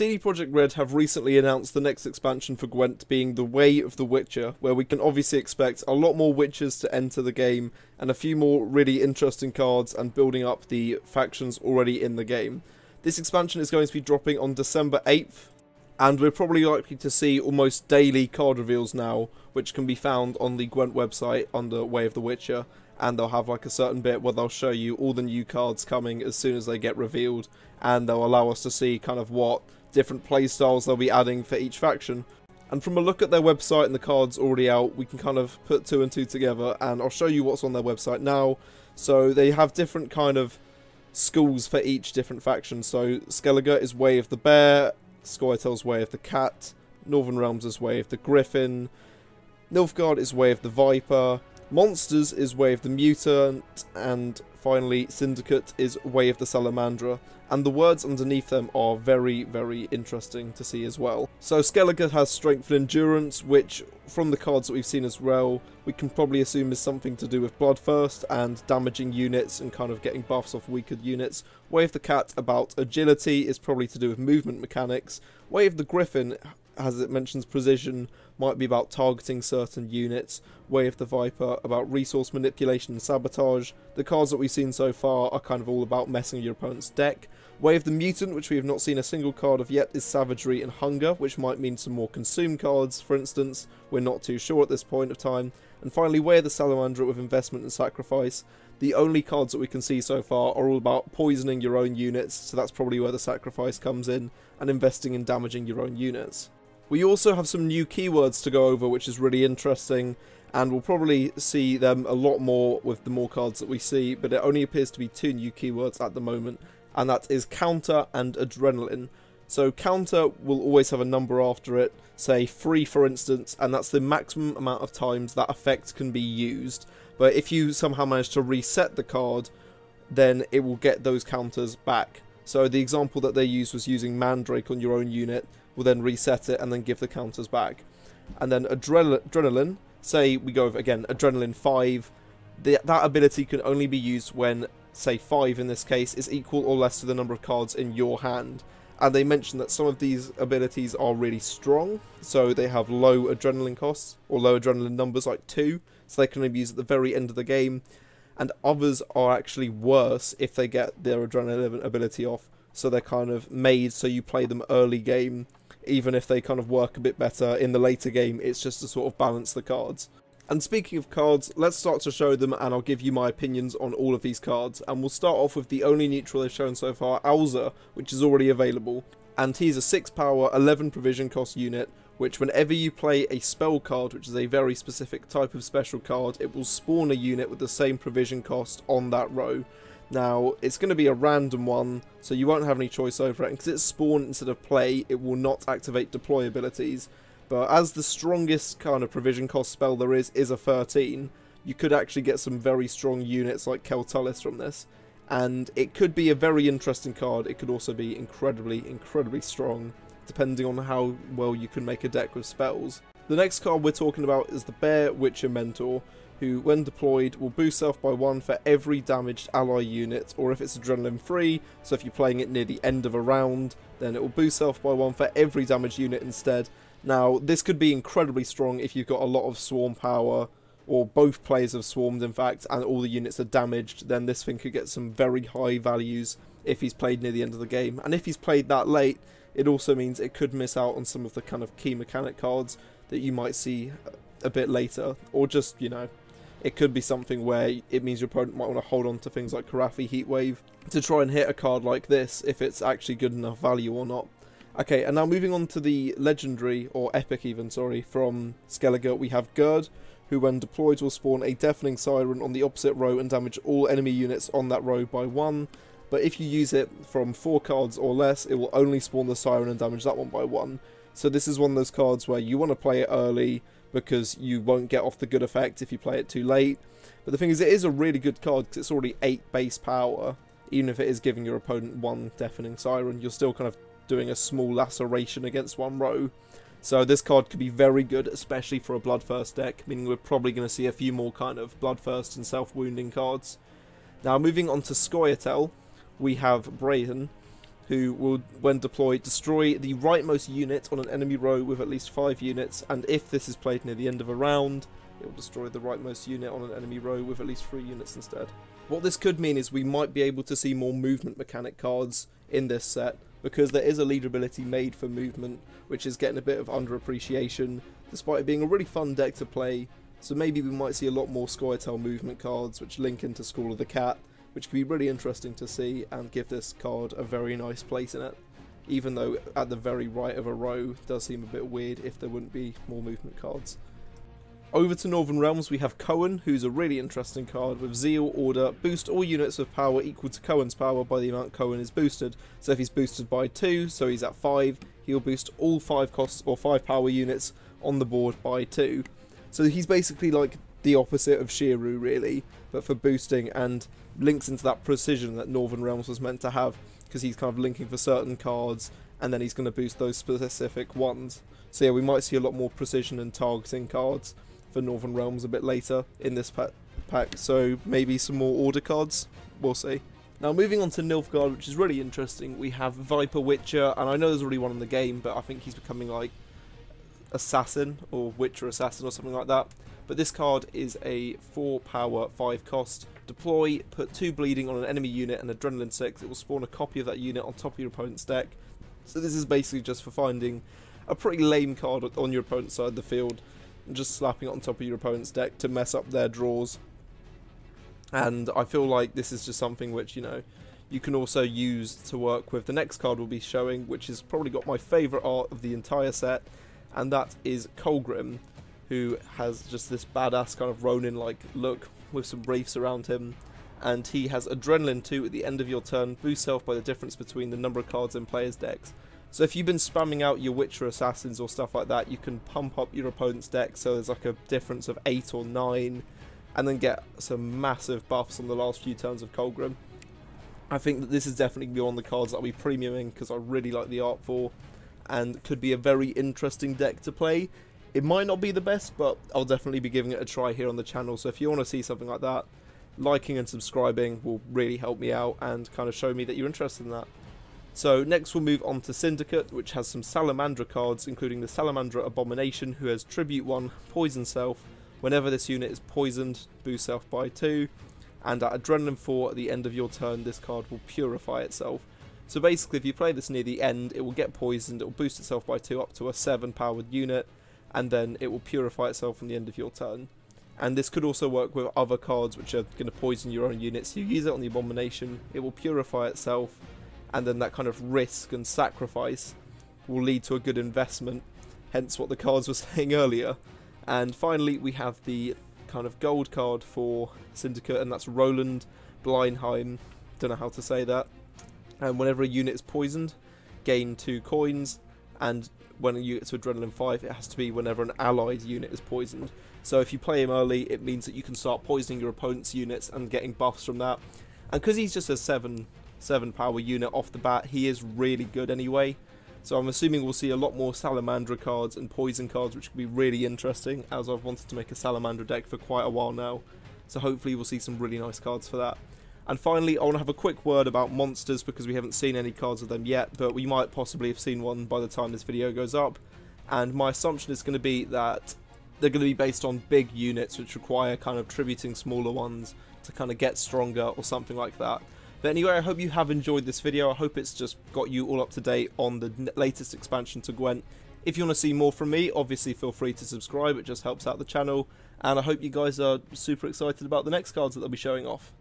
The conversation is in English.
CD Projekt Red have recently announced the next expansion for Gwent being the Way of the Witcher, where we can obviously expect a lot more witches to enter the game and a few more really interesting cards and building up the factions already in the game. This expansion is going to be dropping on December 8th, and we're probably likely to see almost daily card reveals now, which can be found on the Gwent website under Way of the Witcher, and they'll have like a certain bit where they'll show you all the new cards coming as soon as they get revealed, and they'll allow us to see kind of what different playstyles they'll be adding for each faction. And from a look at their website and the cards already out, we can kind of put 2 and 2 together, and I'll show you what's on their website now. So they have different kind of schools for each different faction. So Skellige is Way of the Bear, Scoia'tael's Way of the Cat, Northern Realms is Way of the Griffin, Nilfgaard is Way of the Viper, Monsters is Way of the Mutant, and finally Syndicate is Way of the Salamandra. And the words underneath them are very, very interesting to see as well. So Skellige has Strength and Endurance, which from the cards that we've seen as well, we can probably assume is something to do with Bloodthirst and damaging units and kind of getting buffs off weaker units. Way of the Cat about Agility is probably to do with movement mechanics. Way of the Griffin, as it mentions precision, might be about targeting certain units. Way of the Viper about resource manipulation and sabotage. The cards that we've seen so far are kind of all about messing with your opponent's deck. Way of the Mutant, which we have not seen a single card of yet, is Savagery and Hunger, which might mean some more Consume cards, for instance. We're not too sure at this point of time. And finally, Way of the Salamandra with Investment and Sacrifice. The only cards that we can see so far are all about poisoning your own units, so that's probably where the sacrifice comes in, and investing in damaging your own units. We also have some new keywords to go over, which is really interesting, and we'll probably see them a lot more with the more cards that we see, but it only appears to be 2 new keywords at the moment, and that is Counter and Adrenaline. So Counter will always have a number after it, say 3 for instance, and that's the maximum amount of times that effect can be used. But if you somehow manage to reset the card, then it will get those counters back. So the example that they used was using Mandrake on your own unit, will then reset it and then give the counters back. And then Adrenaline, say we go with, again, Adrenaline 5, that ability can only be used when, say 5 in this case, is equal or less to the number of cards in your hand. And they mentioned that some of these abilities are really strong, so they have low adrenaline costs, or low adrenaline numbers like 2, so they can only be used at the very end of the game. And others are actually worse if they get their adrenaline ability off, so they're kind of made so you play them early game, even if they kind of work a bit better in the later game. It's just to sort of balance the cards. And speaking of cards, let's start to show them, and I'll give you my opinions on all of these cards. And we'll start off with the only neutral they've shown so far, Alza, which is already available. And he's a 6 power, 11 provision cost unit, which whenever you play a spell card, which is a very specific type of special card, it will spawn a unit with the same provision cost on that row. Now, it's going to be a random one, so you won't have any choice over it, and because it's spawn instead of play, it will not activate deploy abilities. But as the strongest kind of provision cost spell there is a 13, you could actually get some very strong units like Keltalis from this. And it could be a very interesting card. It could also be incredibly, incredibly strong, depending on how well you can make a deck with spells. The next card we're talking about is the Bear Witcher Mentor, who, when deployed, will boost self by 1 for every damaged ally unit, or if it's adrenaline free, so if you're playing it near the end of a round, then it will boost self by 1 for every damaged unit instead. Now, this could be incredibly strong if you've got a lot of swarm power, or both players have swarmed in fact, and all the units are damaged, then this thing could get some very high values if he's played near the end of the game. And if he's played that late, it also means it could miss out on some of the kind of key mechanic cards that you might see a bit later, or just, you know, it could be something where it means your opponent might want to hold on to things like Karafi Heatwave to try and hit a card like this, if it's actually good enough value or not. Okay, and now moving on to the legendary, or epic even, sorry, from Skellige, we have Gerd, who when deployed will spawn a deafening siren on the opposite row and damage all enemy units on that row by 1. But if you use it from 4 cards or less, it will only spawn the siren and damage that one by 1. So this is one of those cards where you want to play it early, because you won't get off the good effect if you play it too late. But the thing is, it is a really good card because it's already 8 base power. Even if it is giving your opponent 1 deafening siren, you're still kind of doing a small laceration against 1 row. So this card could be very good, especially for a Bloodthirst deck, meaning we're probably going to see a few more kind of Bloodthirst and self-wounding cards. Now moving on to Scoia'tael, we have Brahen, who will, when deployed, destroy the rightmost unit on an enemy row with at least 5 units, and if this is played near the end of a round, it will destroy the rightmost unit on an enemy row with at least 3 units instead. What this could mean is we might be able to see more movement mechanic cards in this set, because there is a leader ability made for movement, which is getting a bit of underappreciation, despite it being a really fun deck to play. So maybe we might see a lot more Scoia'tael movement cards, which link into School of the Cat, which could be really interesting to see and give this card a very nice place in it. Even though at the very right of a row does seem a bit weird if there wouldn't be more movement cards. Over to Northern Realms, we have Cohen, who's a really interesting card with Zeal Order. Boost all units with power equal to Cohen's power by the amount Cohen is boosted. So if he's boosted by 2, so he's at 5, he'll boost all 5 costs or 5 power units on the board by 2. So he's basically like the opposite of Shiru, really, but for boosting, and links into that precision that Northern Realms was meant to have, because he's kind of linking for certain cards, and then he's going to boost those specific ones. So yeah, we might see a lot more precision and targeting cards for Northern Realms a bit later in this pack, so maybe some more order cards, we'll see. Now moving on to Nilfgaard, which is really interesting, we have Viper Witcher, and I know there's already one in the game, but I think he's becoming like Assassin, or Witcher Assassin or something like that. But this card is a 4 power, 5 cost. Deploy, put 2 bleeding on an enemy unit and Adrenaline 6. It will spawn a copy of that unit on top of your opponent's deck. So this is basically just for finding a pretty lame card on your opponent's side of the field and just slapping it on top of your opponent's deck to mess up their draws. And I feel like this is just something which, you know, you can also use to work with the next card we'll be showing, which has probably got my favourite art of the entire set, and that is Colgrim, who has just this badass kind of Ronin-like look with some wraiths around him, and he has Adrenaline 2 at the end of your turn, boost self by the difference between the number of cards in players' decks. So if you've been spamming out your Witcher Assassins or stuff like that, you can pump up your opponent's deck so there's like a difference of 8 or 9, and then get some massive buffs on the last few turns of Colgrim. I think that this is definitely going to be one of the cards that I'll be premiuming because I really like the art for, and could be a very interesting deck to play. It might not be the best, but I'll definitely be giving it a try here on the channel, so if you want to see something like that, liking and subscribing will really help me out and kind of show me that you're interested in that. So next we'll move on to Syndicate, which has some Salamandra cards, including the Salamandra Abomination, who has Tribute 1, Poison Self. Whenever this unit is poisoned, boost self by 2, and at Adrenaline 4 at the end of your turn, this card will purify itself. So basically, if you play this near the end, it will get poisoned, it will boost itself by 2 up to a 7 powered unit, and then it will purify itself on the end of your turn. And this could also work with other cards which are going to poison your own units. You use it on the Abomination, it will purify itself, and then that kind of risk and sacrifice will lead to a good investment, hence what the cards were saying earlier. And finally, we have the kind of gold card for Syndicate, and that's Roland Bleinheim. Don't know how to say that. And whenever a unit is poisoned, gain 2 coins, and when you get to Adrenaline 5, it has to be whenever an allied unit is poisoned. So if you play him early, it means that you can start poisoning your opponent's units and getting buffs from that. And because he's just a 7 power unit off the bat, he is really good anyway. So I'm assuming we'll see a lot more Salamandra cards and Poison cards, which could be really interesting, as I've wanted to make a Salamandra deck for quite a while now. So hopefully we'll see some really nice cards for that. And finally, I want to have a quick word about monsters, because we haven't seen any cards of them yet, but we might possibly have seen one by the time this video goes up. And my assumption is going to be that they're going to be based on big units, which require kind of tributing smaller ones to kind of get stronger or something like that. But anyway, I hope you have enjoyed this video. I hope it's just got you all up to date on the latest expansion to Gwent. If you want to see more from me, obviously feel free to subscribe, it just helps out the channel. And I hope you guys are super excited about the next cards that they'll be showing off.